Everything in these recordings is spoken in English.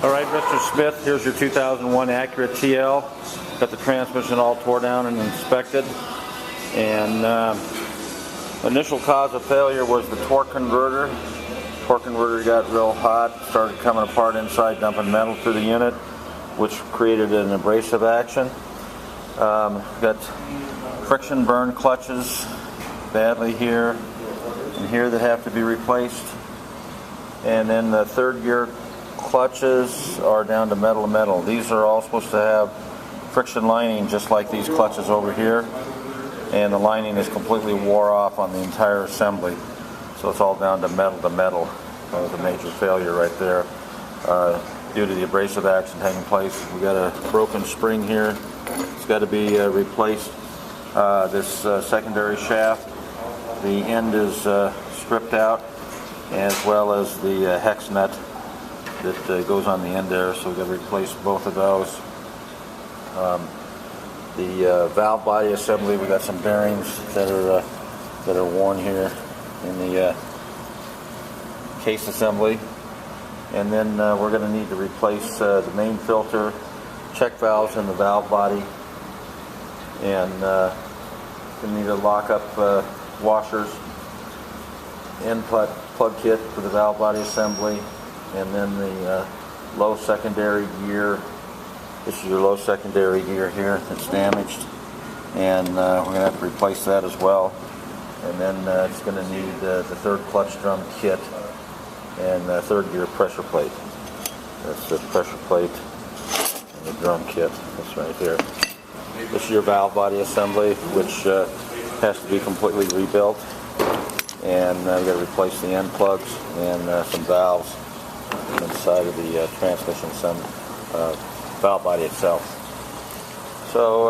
Alright, Mr. Smith, here's your 2001 Acura TL. Got the transmission all tore down and inspected. And initial cause of failure was the torque converter. Torque converter got real hot, started coming apart inside, dumping metal through the unit, which created an abrasive action. Got friction burn clutches badly here and here that have to be replaced. And then the third gear clutches are down to metal to metal. These are all supposed to have friction lining just like these clutches over here, and the lining is completely wore off on the entire assembly, so it's all down to metal. That was a major failure right there due to the abrasive action taking place. We got a broken spring here. It's got to be replaced. This secondary shaft, the end is stripped out, as well as the hex nut that goes on the end there, so we've got to replace both of those. The valve body assembly, we got some bearings that are worn here in the case assembly, and then we're going to need to replace the main filter, check valves in the valve body, and we need to lock up washers, input plug kit for the valve body assembly, and then the low secondary gear. This is your low secondary gear here that's damaged, and we're going to have to replace that as well. And then it's going to need the third clutch drum kit and the third gear pressure plate. That's the pressure plate and the drum kit. That's right here. This is your valve body assembly, which has to be completely rebuilt. And we've got to replace the end plugs and some valves inside of the transmission valve body itself. So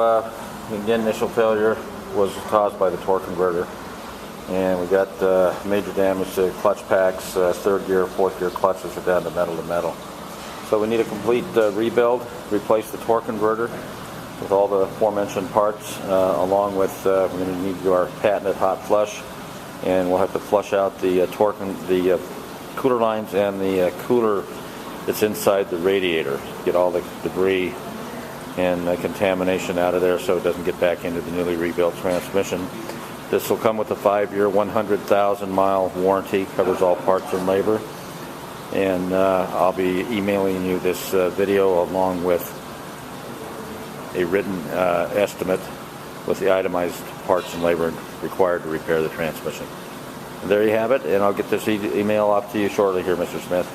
again, initial failure was caused by the torque converter, and we got major damage to clutch packs. Third gear, fourth gear clutches are down to metal. So we need a complete rebuild, replace the torque converter with all the aforementioned parts, along with we're going to need to do our patented hot flush, and we'll have to flush out the torque and the cooler lines and the cooler that's inside the radiator. Get all the debris and contamination out of there so it doesn't get back into the newly rebuilt transmission. This will come with a 5-year, 100,000-mile warranty, covers all parts and labor. And I'll be emailing you this video along with a written estimate with the itemized parts and labor required to repair the transmission. And there you have it, and I'll get this email off to you shortly here, Mr. Smith.